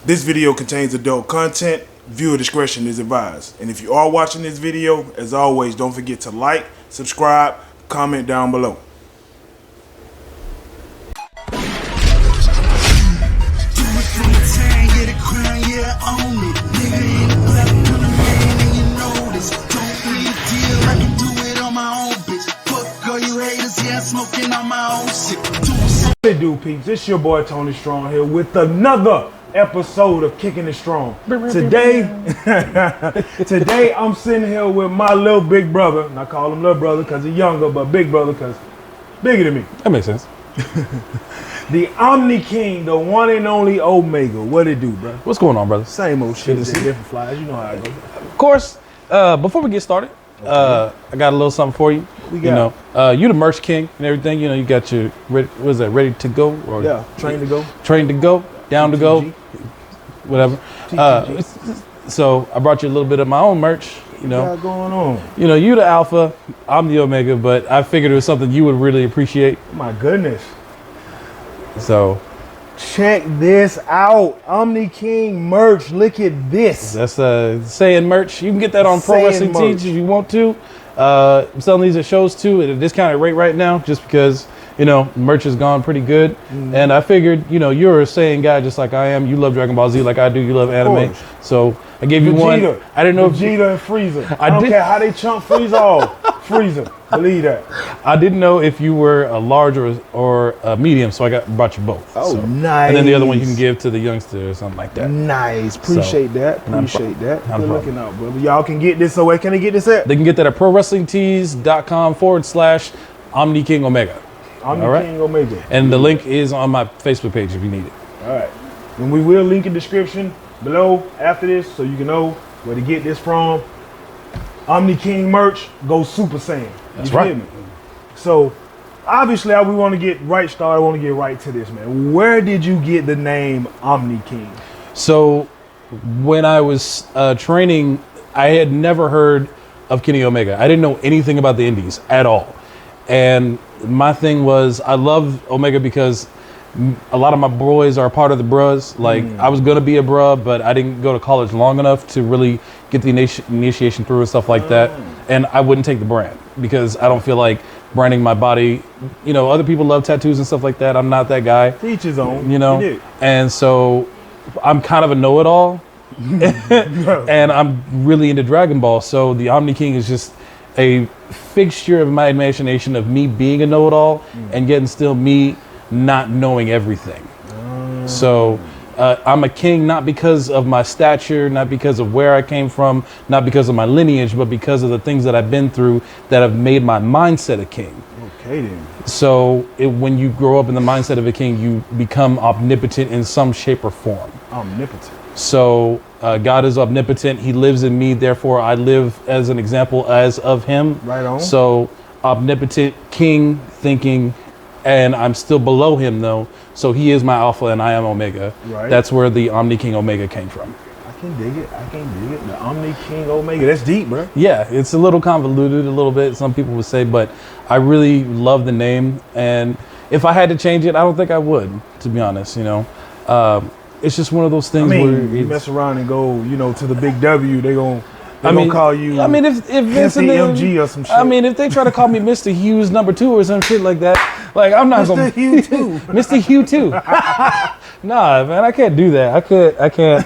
This video contains adult content. Viewer discretion is advised. And if you are watching this video, as always, don't forget to like, subscribe, comment down below. Smoking on my own shit. Hey, dude, peeps, it's your boy Tony Strong here with another episode of Kicking It Strong. Today, I'm sitting here with my little big brother, and I call him little brother because he's younger, but big brother because bigger than me. That makes sense. The Omni King, the one and only Omega. What it do, bro? What's going on, brother? Same old shit, just different flies. You know how it goes. Of course, before we get started, I got a little something for you. You know, you the merch king and everything. You know, you got your ready to go or train to go, down to go, whatever. So I brought you a little bit of my own merch. You know, what's going on? You know, you the alpha, I'm the omega, but I figured it was something you would really appreciate. My goodness. So check this out, Omni King merch. Look at this. That's saying merch. You can get that on Pro Wrestling Tees if you want to. I'm selling these at shows too at a discounted rate right now, just because you know merch has gone pretty good. And I figured, you know, you're a Saiyan guy just like I am. You love Dragon Ball Z like I do. You love anime, so I gave you Vegeta, one. I didn't know Vegeta and Frieza. I don't care how they chunk Frieza off. Frieza, believe that. I didn't know if you were a large or a medium, so I brought you both. Oh, so. Nice. And then the other one you can give to the youngster or something like that. Nice. Appreciate that. Appreciate that. Good looking out, brother. Y'all can get this. So where can they get this at? They can get that at prowrestlingtees.com/OmniKingOmega. OmniKingOmega. And the link is on my Facebook page if you need it. All right. And we will link in the description below after this so you can know where to get this from. Omni King merch goes Super Saiyan. That's right. So obviously we want to get right started. I want to get right to this, man. Where did you get the name Omni King? So when I was training, I had never heard of Kenny Omega. I didn't know anything about the indies at all. And my thing was, I love Omega because a lot of my boys are part of the bros. Like I was gonna be a bruh, but I didn't go to college long enough to really get the initiation through and stuff like that. And I wouldn't take the brand because I don't feel like branding my body. You know, other people love tattoos and stuff like that. I'm not that guy. Each his own. You know, and so I'm kind of a know-it-all, and I'm really into Dragon Ball. So the Omni King is just a fixture of my imagination of me being a know-it-all and getting still me not knowing everything. So I'm a king not because of my stature, not because of where I came from, not because of my lineage, but because of the things that I've been through that have made my mindset a king. Okay then. So when you grow up in the mindset of a king, you become omnipotent in some shape or form. Omnipotent. So God is omnipotent. He lives in me. Therefore, I live as an example as of him. Right on. So omnipotent king thinking, and I'm still below him though. So he is my alpha and I am omega. Right. That's where the Omni King Omega came from. I can dig it. The Omni King Omega. That's deep, bro. Yeah, it's a little convoluted a little bit, some people would say, but I really love the name. And if I had to change it, I don't think I would, to be honest, you know. It's just one of those things where you mess around and go, you know, to the big W, they're gonna call you. I mean, if Vince and MG or some shit. I mean, if they try to call me Mr. Hughes #2 or some shit like that, like I'm not Mr. Hugh too. Mr. Hugh too. Nah, man, I can't do that. I can't.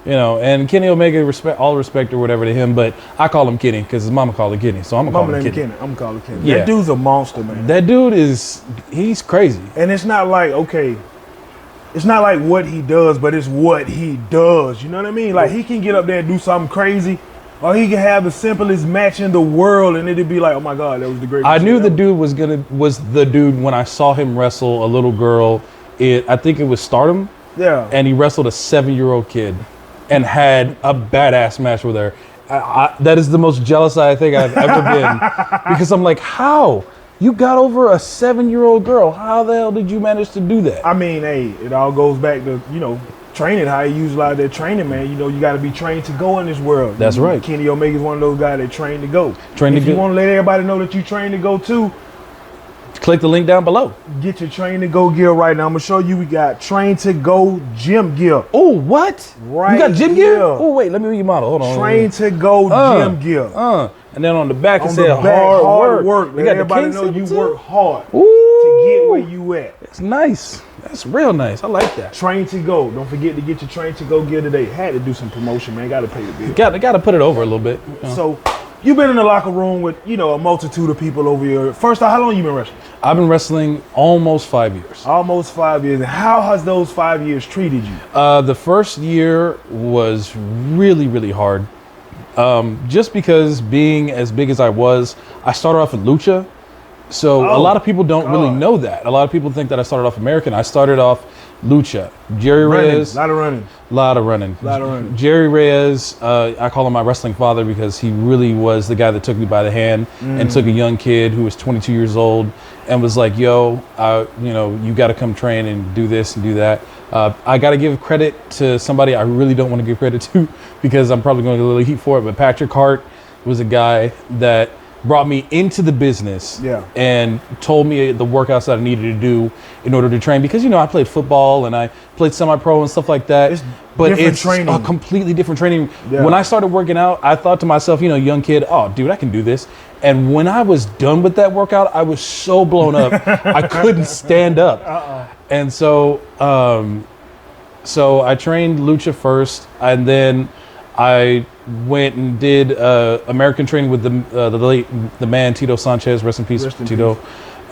You know, and Kenny Omega, all respect or whatever to him, but I call him Kenny because his mama called him Kenny, so I'm gonna call him Kenny. I'm calling him Kenny. Yeah. That dude's a monster, man. That dude he's crazy. And it's not like, okay, it's not like what he does, but it's what he does. You know what I mean? Like he can get up there and do something crazy, or he can have the simplest match in the world, and it'd be like, oh my God, that was the greatest. I knew the dude was the dude when I saw him wrestle a little girl. I think it was Stardom. Yeah. And he wrestled a 7-year-old kid, and had a badass match with her. That is the most jealous I think I've ever been, because I'm like, how? You got over a 7-year-old girl. How the hell did you manage to do that? I mean, hey, it all goes back to, you know, training, how he used a lot of that training, man. You know, you got to be trained to go in this world. That's right. Kenny Omega is one of those guys that trained to go. Trained to go. If you want to let everybody know that you trained to go too, Click the link down below. Get your Train to Go gear right now. I'm gonna show you. We got Train to Go gym gear. Oh, what? Right You got gym gear? here. Oh, wait, let me read your model. Hold on. Train to Go gym gear. And then on the back, it On said the back, hard work. You Let got the everybody King know you symbol, work too? hard Ooh. to get where you at. It's nice. That's real nice. I like that. Train to Go. Don't forget to get your Train to Go gear today. Had to do some promotion, man. Got to pay the bill. Got to put it over a little bit. You know. So, you've been in the locker room with, a multitude of people over here. First off, how long you been wrestling? I've been wrestling almost 5 years. Almost 5 years. And how has those 5 years treated you? The first year was really, really hard. Just because being as big as I was, I started off in lucha. So a lot of people don't really know that. A lot of people think that I started off American. I started off lucha. Jerry Reyes. A lot of running. Lot of running. Jerry Reyes, I call him my wrestling father because he really was the guy that took me by the hand and took a young kid who was 22 years old and was like, yo, you got to come train and do this and do that. I got to give credit to somebody I really don't want to give credit to because I'm probably going to get a little heat for it. But Patrick Hart was a guy that brought me into the business and told me the workouts that I needed to do in order to train because, I played football and I played semi-pro and stuff like that. But it's a completely different training. Yeah. When I started working out, I thought to myself, young kid, oh, dude, I can do this. And when I was done with that workout, I was so blown up, I couldn't stand up. And so I trained lucha first, and then I went and did American training with the man Tito Sanchez, rest in peace, Tito.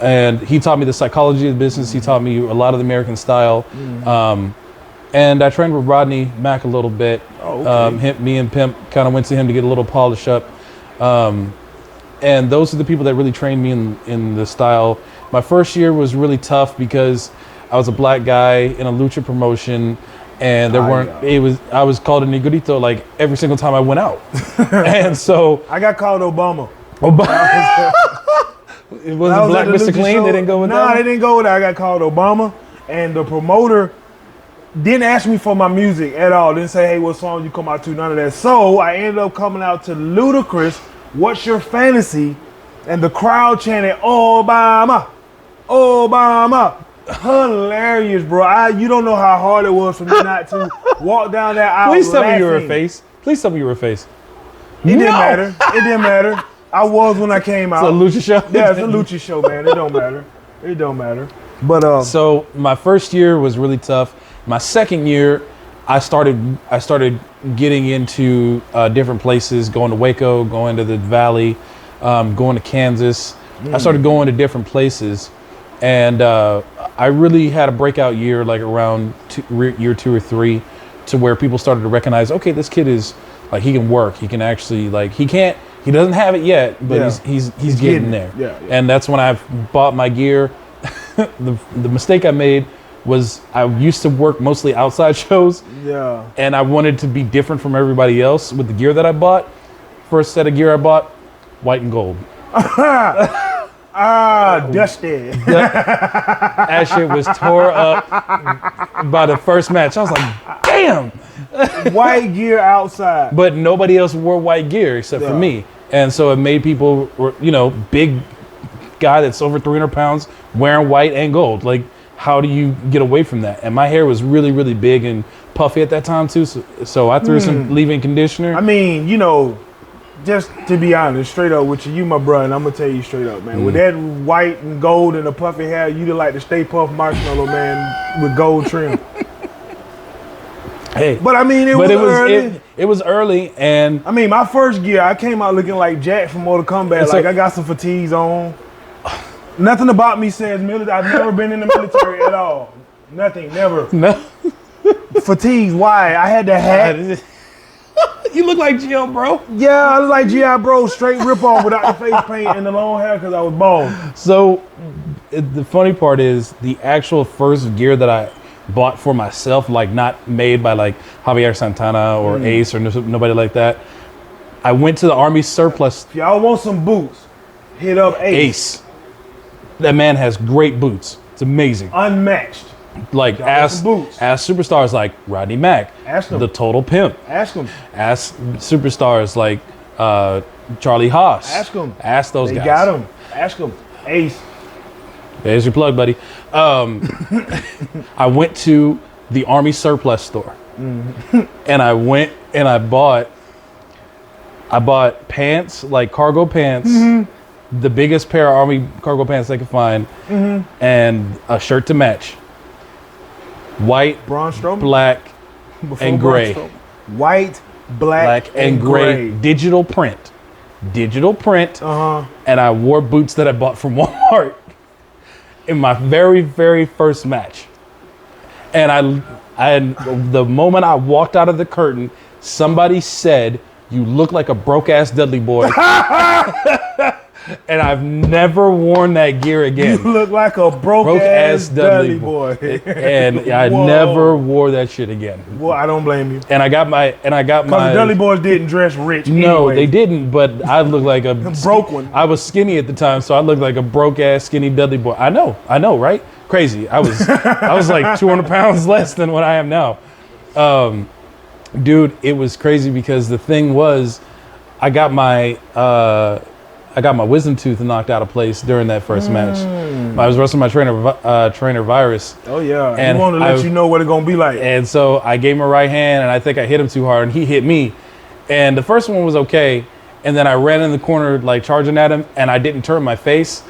And he taught me the psychology of the business. He taught me a lot of the American style. And I trained with Rodney Mack a little bit. Me and Pimp kind of went to him to get a little polish up. And those are the people that really trained me in the style. My first year was really tough because I was a black guy in a lucha promotion. And I was called a negrito like every single time I went out. And so I got called Obama. It wasn't Black Mr. Clean. Show. They didn't go with that. No, they didn't go with that. I got called Obama. And the promoter didn't ask me for my music at all. Didn't say, hey, what song you come out to? None of that. So I ended up coming out to Ludacris, What's Your Fantasy? And the crowd chanted, Obama, Obama. Hilarious, bro. You don't know how hard it was for me not to walk down that aisle. Please tell me you were a face. Please tell me you were a face. It didn't matter. It didn't matter. I was when I came out. It's a lucha show? Yeah, it's a lucha show, man. It don't matter. It don't matter. But so my first year was really tough. My second year, I started getting into different places, going to Waco, going to the Valley, going to Kansas. I started going to different places. And I really had a breakout year, like around year 2 or 3, to where people started to recognize, okay, this kid is like, he can work. He can actually he doesn't have it yet, but he's getting there. Yeah. And that's when I bought my gear. The mistake I made was I used to work mostly outside shows. Yeah. And I wanted to be different from everybody else with the gear that I bought. First set of gear I bought, white and gold. Dusty. That shit was tore up by the first match. I was like, damn. White gear outside. But nobody else wore white gear except for me. And so it made people, big guy that's over 300 pounds wearing white and gold. Like, how do you get away from that? And my hair was really, really big and puffy at that time too. So I threw some leave-in conditioner. I mean, just to be honest, straight up with you my brother, and I'm gonna tell you straight up, man. With that white and gold and the puffy hair, you'd like the Stay Puft Marshmallow Man with gold trim. Hey, but I mean, it was early, and I mean, my first gear, I came out looking like Jack from Mortal Kombat. Like I got some fatigues on. Nothing about me says military. I've never been in the military at all. Nothing, never. No. Fatigues. Why? I had the hat. You look like G.I. Bro. Yeah, I look like G.I. Bro, straight rip-off without the face paint and the long hair because I was bald. So, the funny part is the actual first gear that I bought for myself, like not made by like Javier Santana or Ace or nobody like that. I went to the Army surplus. If y'all want some boots, hit up Ace. That man has great boots. It's amazing. Unmatched. Like ask superstars like Rodney Mack, the Total Pimp. Ask them. Ask superstars like Charlie Haas. Ask them. Ask those guys. They got them. Ask them. Ace. There's your plug, buddy. I went to the Army surplus store, and I went and I bought pants, like cargo pants, the biggest pair of Army cargo pants I could find, and a shirt to match. White, Braun Strowman? black, Before and Braun gray. Strowman. White, black, And gray. Digital print. And I wore boots that I bought from Walmart in my very, very first match. And the moment I walked out of the curtain, somebody said, "You look like a broke-ass Dudley boy." And I've never worn that gear again. You look like a broke-ass Dudley boy. And I never wore that shit again. Well, I don't blame you. And I got my. Because the Dudley boys didn't dress rich. No, anyway. they didn't. But I looked like a broke one. I was skinny at the time, so I looked like a broke ass skinny Dudley boy. I know, right? Crazy. I was like 200 pounds less than what I am now. Dude, it was crazy because the thing was, I got my wisdom tooth knocked out of place during that first match. I was wrestling my trainer Virus. Oh yeah, and he wanted to let you know what it's gonna be like. And so I gave him a right hand, and I think I hit him too hard, and he hit me. And the first one was okay, and then I ran in the corner like charging at him, and I didn't turn my face,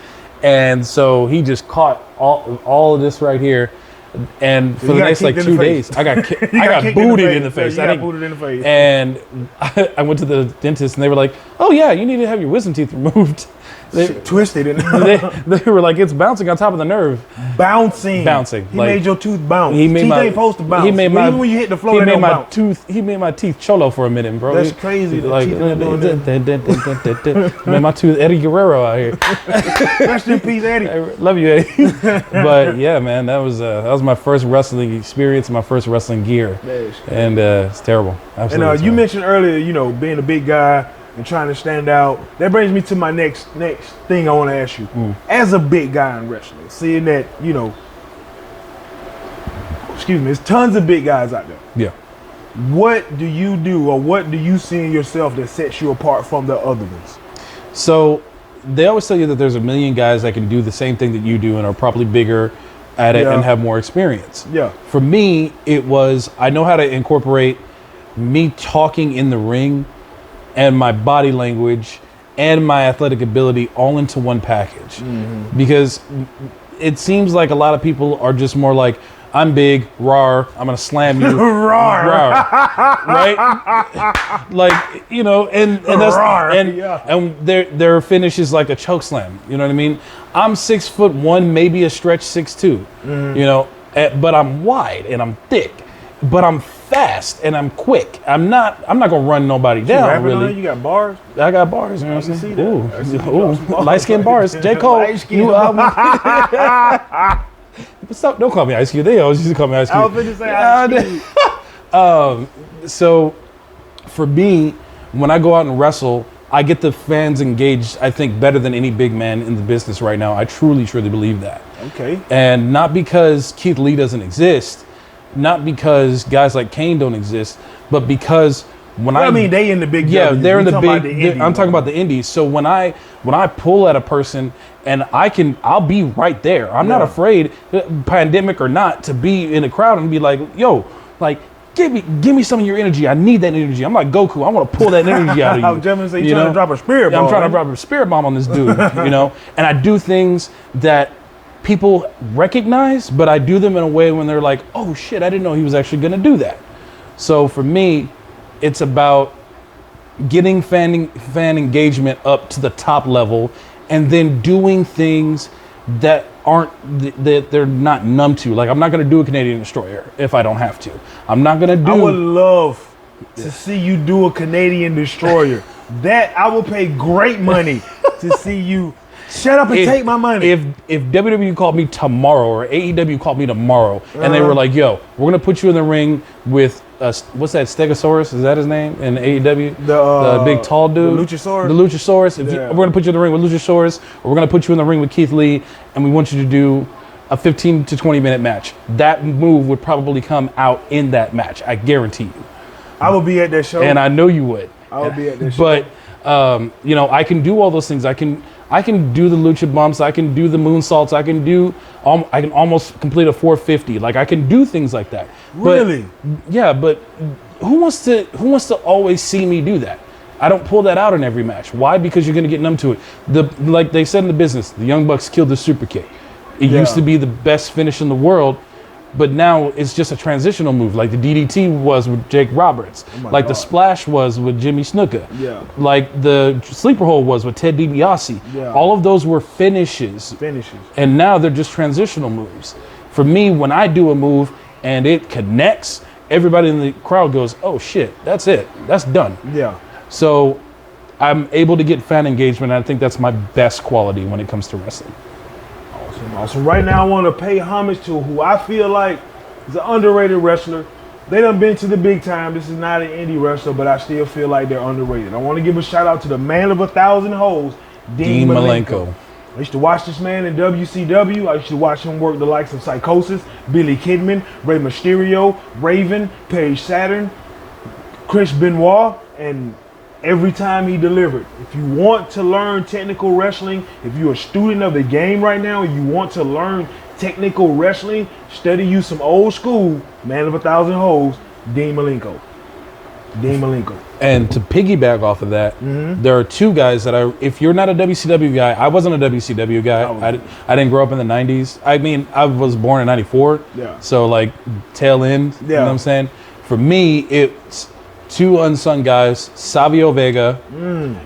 and so he just caught all of this right here. And for the next like 2 days, I got booted in the face. I got booted in the face. And I went to the dentist, and they were like, "Oh yeah, you need to have your wisdom teeth removed." They twisted it. they were like, "It's bouncing on top of the nerve." Bouncing. He made your tooth bounce. He made teeth my, ain't supposed to bounce. He made my, even when you hit the floor, he they made don't my bounce. He made my teeth cholo for a minute, bro. That's crazy. Like, made my tooth Eddie Guerrero out here. Rest in peace, Eddie. I love you, Eddie. But yeah, man, that was my first wrestling experience, my first wrestling gear, and it's terrible. Absolutely. And you mentioned earlier, being a big guy and trying to stand out. That brings me to my next thing I want to ask you. As a big guy in wrestling, seeing that, there's tons of big guys out there. Yeah. What do you do, or what do you see in yourself that sets you apart from the other ones? So they always tell you that there's a million guys that can do the same thing that you do and are probably bigger at it and have more experience. Yeah. For me, it was, I know how to incorporate me talking in the ring and my body language and my athletic ability all into one package. Because it seems like a lot of people are just more like, I'm big, rawr, I'm gonna slam you. Rawr. Right? Like, and that's Rawr. and their finish is like a choke slam. You know what I mean? I'm 6'1", maybe a stretch 6'2", but I'm wide and I'm thick, but I'm fast and I'm quick. I'm not gonna run nobody down, really. You got bars? I got bars, you know what I'm saying? Ooh, light skin bars. J. Cole. Stop! Don't call me Ice Cube. They always used to call me Ice Cube. I was going to say Ice Cube. So, for me, when I go out and wrestle, I get the fans engaged, I think, better than any big man in the business right now. I truly, truly believe that. Okay. And not because Keith Lee doesn't exist, not because guys like Kane don't exist, but because they in the big. Yeah, W's. they're in the talking big. I'm talking about the indies. So when I pull at a person, and I'll be right there. I'm not afraid, pandemic or not, to be in a crowd and be like, yo, like, give me some of your energy. I need that energy. I'm like Goku. I want to pull that energy out of you. I was just gonna say, you're trying to drop a spirit bomb. I'm trying to drop a spirit bomb on this dude, And I do things that people recognize, but I do them in a way when they're like, oh shit, I didn't know he was actually going to do that. So for me, it's about getting fan engagement up to the top level, and then doing things that they're not numb to. Like, I'm not going to do a Canadian Destroyer if I don't have to. I'm not going to do. I would love to see you do a Canadian Destroyer. That I will pay great money to see you. Shut up and take my money. If WWE called me tomorrow, or AEW called me tomorrow, and they were like, "Yo, we're gonna put you in the ring with what's that, Stegosaurus? Is that his name in AEW? The big tall dude, the Luchasaurus. The Luchasaurus. We're gonna put you in the ring with Luchasaurus, or we're gonna put you in the ring with Keith Lee, and we want you to do a 15 to 20 minute match. That move would probably come out in that match. I guarantee you. I will be at that show, and I know you would. I will be at that show. But I can do all those things. I can do the lucha bumps. I can do the moonsaults. I can almost complete a 450. Like I can do things like that. Really? But, yeah, but who wants to always see me do that? I don't pull that out in every match. Why? Because you're going to get numb to it. Like they said in the business, the Young Bucks killed the super kick. It used to be the best finish in the world, but now it's just a transitional move. Like the DDT was with Jake Roberts. Like the splash was with Jimmy Snuka. Yeah. Like the sleeper hold was with Ted DiBiase. Yeah. All of those were finishes. And now they're just transitional moves. For me, when I do a move and it connects, everybody in the crowd goes, oh shit, that's it. That's done. Yeah. So I'm able to get fan engagement, and I think that's my best quality when it comes to wrestling. Awesome. Right now, I want to pay homage to who I feel like is an underrated wrestler. They done been to the big time. This is not an indie wrestler, but I still feel like they're underrated. I want to give a shout out to the man of 1,000 hoes, Dean Malenko. I used to watch this man in WCW. I used to watch him work the likes of Psychosis, Billy Kidman, Rey Mysterio, Raven, Paige Saturn, Chris Benoit, and every time he delivered. If you want to learn technical wrestling, if you're a student of the game right now, you want to learn technical wrestling, study you some old school, man of 1,000 hoes, Dean Malenko. Dean Malenko. And to piggyback off of that, there are two guys that if you're not a WCW guy, I wasn't a WCW guy. I didn't grow up in the 90s. I mean, I was born in 94. Yeah. So like tail end, you know what I'm saying? For me, it's two unsung guys, Savio Vega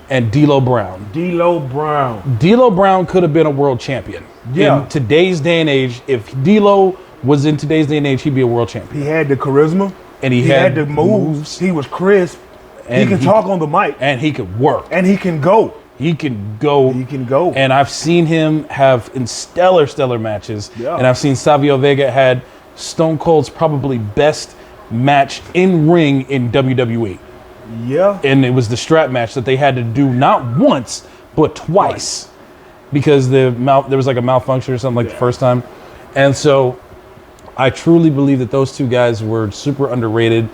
and D'Lo Brown. D'Lo Brown. D'Lo Brown could have been a world champion. Yeah. In today's day and age, if D'Lo was in today's day and age, he'd be a world champion. He had the charisma. And he had the moves. He was crisp. And he can talk on the mic. And he could work. And he can go. He can go. He can go. And I've seen him have in stellar matches. Yeah. And I've seen Savio Vega had Stone Cold's probably best match in ring in WWE. Yeah. And it was the strap match that they had to do not once, but twice. Because there was like a malfunction or something the first time. And so I truly believe that those two guys were super underrated.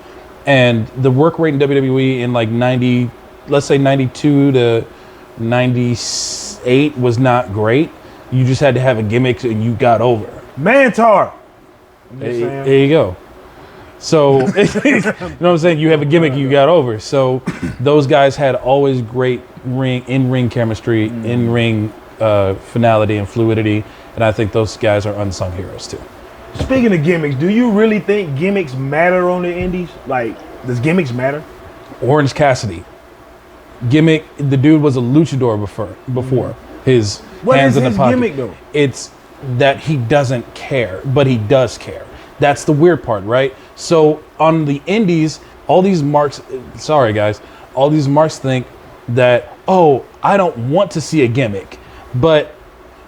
And the work rate in WWE in like 90, let's say 92 to 98 was not great. You just had to have a gimmick and you got over. Mantar. There you go. So, you know what I'm saying? You have a gimmick, you got over. So those guys had always great in-ring chemistry, in-ring finality and fluidity. And I think those guys are unsung heroes too. Speaking of gimmicks, do you really think gimmicks matter on the indies? Like, does gimmicks matter? Orange Cassidy. Gimmick, the dude was a luchador before. His hands in the pocket. What is his gimmick though? It's that he doesn't care, but he does care. That's the weird part, right? So on the indies, all these marks, sorry guys, all these marks think that, oh, I don't want to see a gimmick. But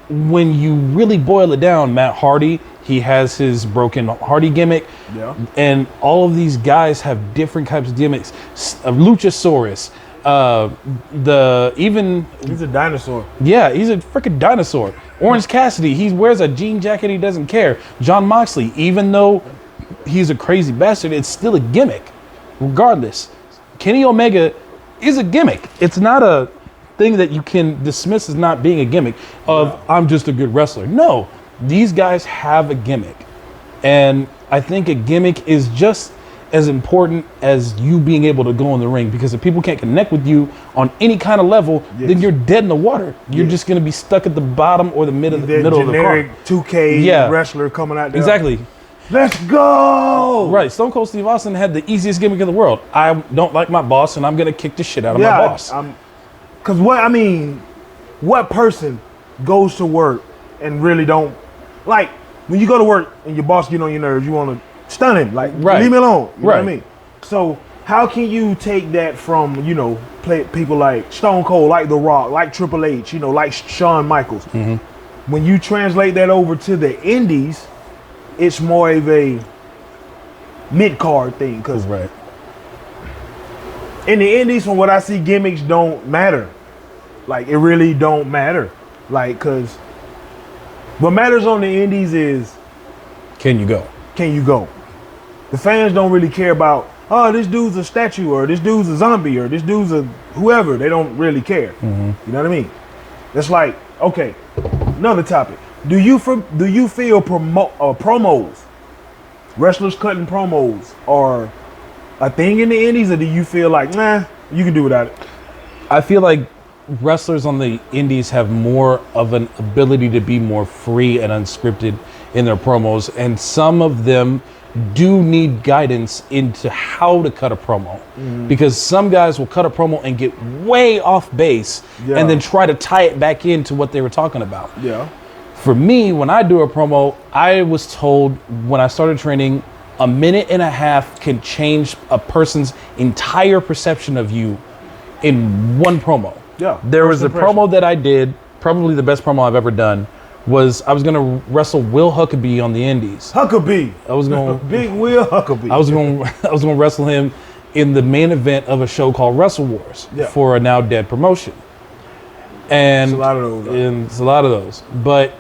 when you really boil it down, Matt Hardy, he has his broken Hardy gimmick. Yeah. And all of these guys have different types of gimmicks. Luchasaurus, He's a dinosaur. yeah, he's a freaking dinosaur. Orange Cassidy, he wears a jean jacket, he doesn't care. John Moxley, even though he's a crazy bastard, it's still a gimmick, regardless. Kenny Omega is a gimmick. It's not a thing that you can dismiss as not being a gimmick of I'm just a good wrestler. No, these guys have a gimmick. And I think a gimmick is just as important as you being able to go in the ring, because if people can't connect with you on any kind of level, then you're dead in the water. You're just going to be stuck at the bottom or the middle of the car. Generic 2K wrestler coming out there. Exactly. Let's go! Right. Stone Cold Steve Austin had the easiest gimmick in the world. I don't like my boss, and I'm going to kick the shit out of my boss. Because what person goes to work and really don't, like, when you go to work and your boss get on your nerves, you want to stun him, like, leave me alone. You know what I mean? So how can you take that from, people like Stone Cold, like The Rock, like Triple H, like Shawn Michaels? When you translate that over to the indies, it's more of a mid-card thing. Because in the indies, from what I see, gimmicks don't matter. Like, it really don't matter. Like, because what matters on the indies is, can you go? Can you go? The fans don't really care about, oh, this dude's a statue, or this dude's a zombie, or this dude's a whoever. They don't really care. You know what I mean? It's like, okay, another topic. Do you feel promos, wrestlers cutting promos are a thing in the indies, or do you feel like, nah, you can do without it? I feel like wrestlers on the indies have more of an ability to be more free and unscripted in their promos, and some of them do need guidance into how to cut a promo, because some guys will cut a promo and get way off base and then try to tie it back into what they were talking about. Yeah. For me, when I do a promo, I was told when I started training, a minute and a half can change a person's entire perception of you in one promo. Yeah. There was a promo that I did, probably the best promo I've ever done, was I was going to wrestle Will Huckabee on the indies. Huckabee. I was going Big Will Huckabee. I was going to wrestle him in the main event of a show called Wrestle Wars for a now dead promotion. And it's a lot of those. And it's a lot of those. But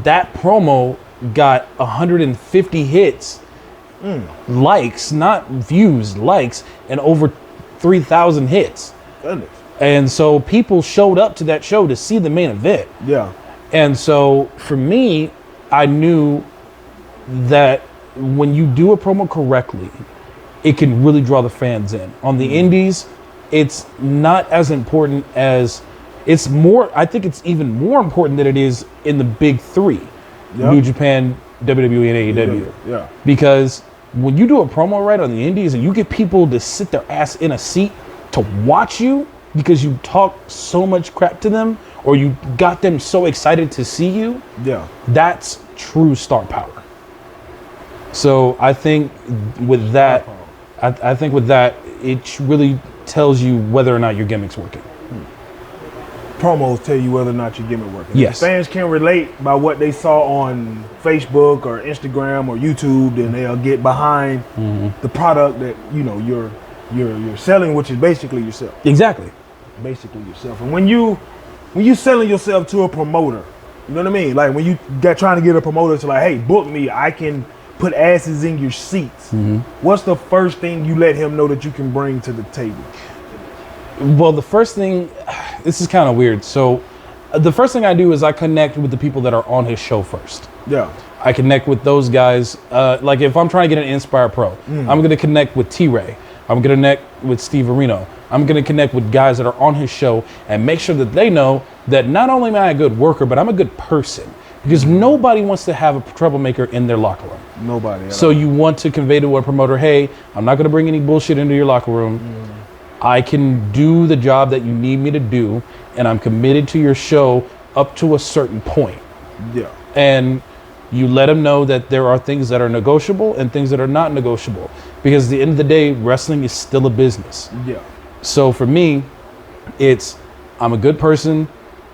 that promo got 150 hits, likes, not views, likes, and over 3,000 hits. Goodness. And so people showed up to that show to see the main event. Yeah. And so for me, I knew that when you do a promo correctly, it can really draw the fans in. On the indies, it's not as important as, it's more, I think it's even more important than it is in the big three, New Japan, WWE, and AEW. Yeah. Because when you do a promo right on the indies and you get people to sit their ass in a seat to watch you because you talk so much crap to them, or you got them so excited to see you, that's true star power. So I think with that, I think with that, it really tells you whether or not your gimmick's working. Promos tell you whether or not your gimmick working. Yes. If fans can relate by what they saw on Facebook or Instagram or YouTube, then they'll get behind the product that you're selling, which is basically yourself. Exactly. Basically yourself. And when you selling yourself to a promoter, you know what I mean? Like when you got trying to get a promoter to like, hey, book me, I can put asses in your seats. What's the first thing you let him know that you can bring to the table? Well, the first thing, this is kind of weird. So the first thing I do is I connect with the people that are on his show first. Yeah. I connect with those guys. Like if I'm trying to get an Inspire Pro, I'm going to connect with T-Ray. I'm going to connect with Steve Areno. I'm going to connect with guys that are on his show and make sure that they know that not only am I a good worker, but I'm a good person. Because nobody wants to have a troublemaker in their locker room. Nobody. So you want to convey to a promoter, hey, I'm not going to bring any bullshit into your locker room. I can do the job that you need me to do, and I'm committed to your show up to a certain point. Yeah. And you let them know that there are things that are negotiable and things that are not negotiable. Because at the end of the day, wrestling is still a business. Yeah. So for me, it's, I'm a good person.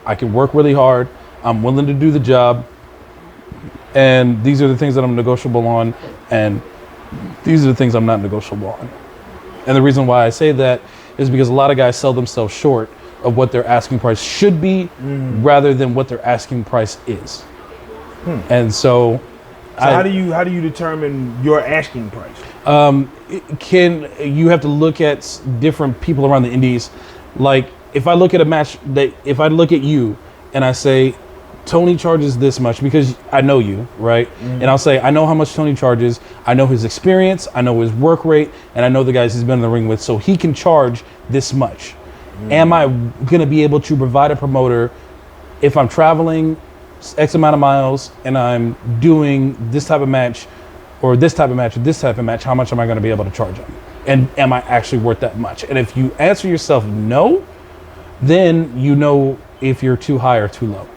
I can work really hard. I'm willing to do the job. And these are the things that I'm negotiable on. And these are the things I'm not negotiable on. And the reason why I say that is because a lot of guys sell themselves short of what their asking price should be rather than what their asking price is. And so how do you determine your asking price? You have to look at different people around the indies. Like if I look at a match if I look at you and I say, Tony charges this much, because I know you, right? And I'll say, I know how much Tony charges. I know his experience. I know his work rate. And I know the guys he's been in the ring with. So he can charge this much. Am I going to be able to provide a promoter if I'm traveling X amount of miles and I'm doing this type of match or this type of match or this type of match? How much am I going to be able to charge him? And am I actually worth that much? And if you answer yourself no, then you know if you're too high or too low.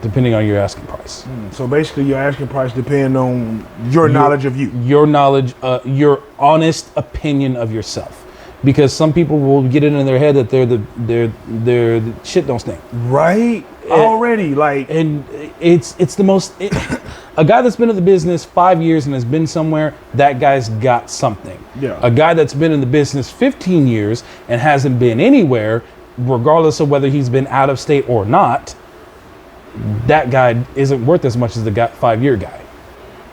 Depending on your asking price. So basically your asking price depends on your knowledge of you. Your knowledge, your honest opinion of yourself. Because some people will get it in their head that they're the shit don't stink. Right? Already, like. And it's the most, a guy that's been in the business 5 years and has been somewhere, that guy's got something. Yeah. A guy that's been in the business 15 years and hasn't been anywhere, regardless of whether he's been out of state or not, that guy isn't worth as much as the 5-year guy.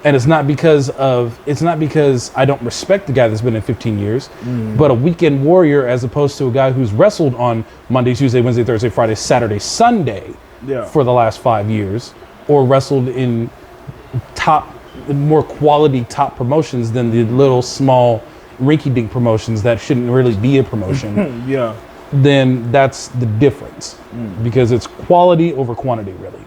And it's not because I don't respect the guy that's been in 15 years, but a weekend warrior as opposed to a guy who's wrestled on Monday, Tuesday, Wednesday, Thursday, Friday, Saturday, Sunday for the last 5 years, or wrestled in more quality top promotions than the little small rinky-dink promotions that shouldn't really be a promotion. Then that's the difference, because it's quality over quantity, really.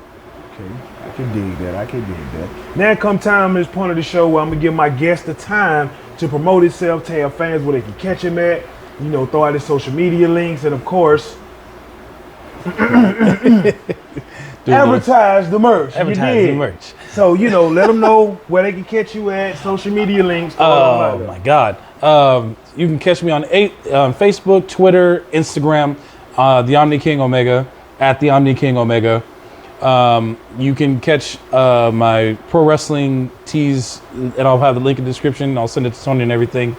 Okay, I can dig that. Now come time is point of the show where I'm gonna give my guest the time to promote himself, tell fans where they can catch him at, you know, throw out his social media links, and of course, advertise the merch. Advertise the merch. So, you know, let them know where they can catch you at, social media links. Oh my God. You can catch me on Facebook, Twitter, Instagram, the OmniKingOmega, at the OmniKingOmega. You can catch my pro wrestling tees, and I'll have the link in the description. I'll send it to Tony and everything.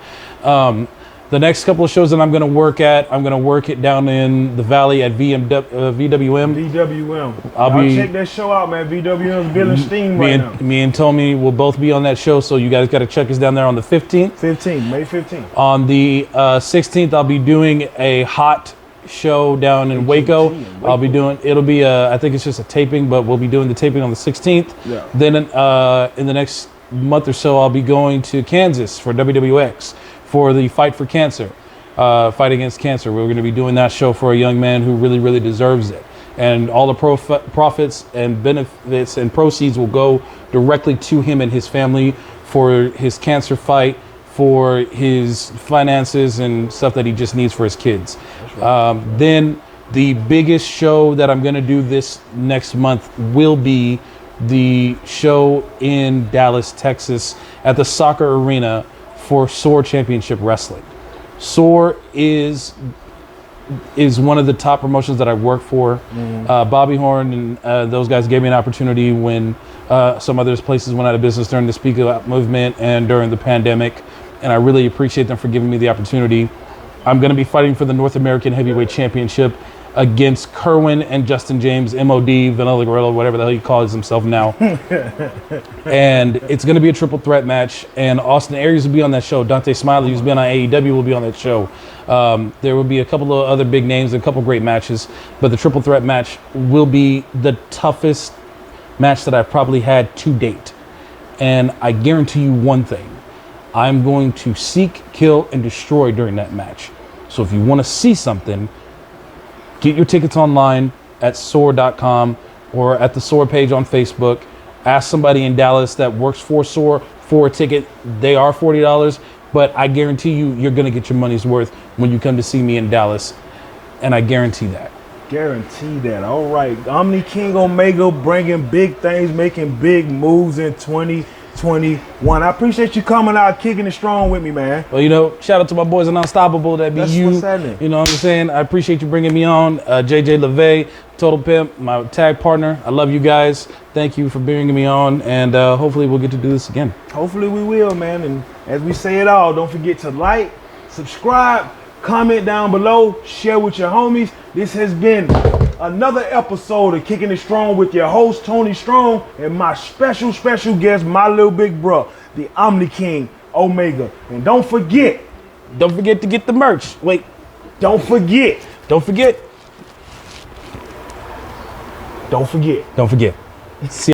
The next couple of shows that I'm going to work at, I'm going to work it down in the Valley at VWM. VWM. Check that show out, man. VWM's building steam now. Me and Tommy will both be on that show, so you guys got to check us down there on the 15th. May 15th. On the 16th, I'll be doing a hot show down in Waco. It'll be I think it's just a taping, but we'll be doing the taping on the 16th. Then in the next month or so, I'll be going to Kansas for WWX for the Fight for Cancer, Fight Against Cancer. We're going to be doing that show for a young man who really, really deserves it. And all the profits and benefits and proceeds will go directly to him and his family for his cancer fight, for his finances and stuff that he just needs for his kids. Then the biggest show that I'm going to do this next month will be the show in Dallas, Texas at the soccer arena for SOAR Championship Wrestling. SOAR is one of the top promotions that I work for. Bobby Horn and those guys gave me an opportunity when some other places went out of business during the Speak Out movement and during the pandemic, and I really appreciate them for giving me the opportunity. I'm going to be fighting for the North American Heavyweight Championship against Kerwin and Justin James, MOD, Vanilla Gorilla, whatever the hell he calls himself now. And it's going to be a triple threat match. And Austin Aries will be on that show. Dante Smiley, who's been on AEW, will be on that show. There will be a couple of other big names and a couple great matches. But the triple threat match will be the toughest match that I've probably had to date. And I guarantee you one thing. I'm going to seek, kill, and destroy during that match. So if you want to see something, get your tickets online at soar.com or at the SOAR page on Facebook. Ask somebody in Dallas that works for SOAR for a ticket. They are $40, but I guarantee you, you're going to get your money's worth when you come to see me in Dallas. And I guarantee that. Guarantee that. All right. OmniKingOmega bringing big things, making big moves in 2021. I appreciate you coming out, kicking it strong with me, man. Well, you know, shout out to my boys in Unstoppable. That be That's you. what's happening. You know what I'm saying? I appreciate you bringing me on. JJ LeVay, Total Pimp, my tag partner. I love you guys. Thank you for bringing me on. And hopefully we'll get to do this again. Hopefully we will, man. And as we say it all, don't forget to like, subscribe, comment down below, share with your homies. This has been another episode of Kicking It Strong with your host, Tony Strong, and my special guest, my little big bro, the OmniKingOmega. And don't forget to get the merch. Wait, don't forget. See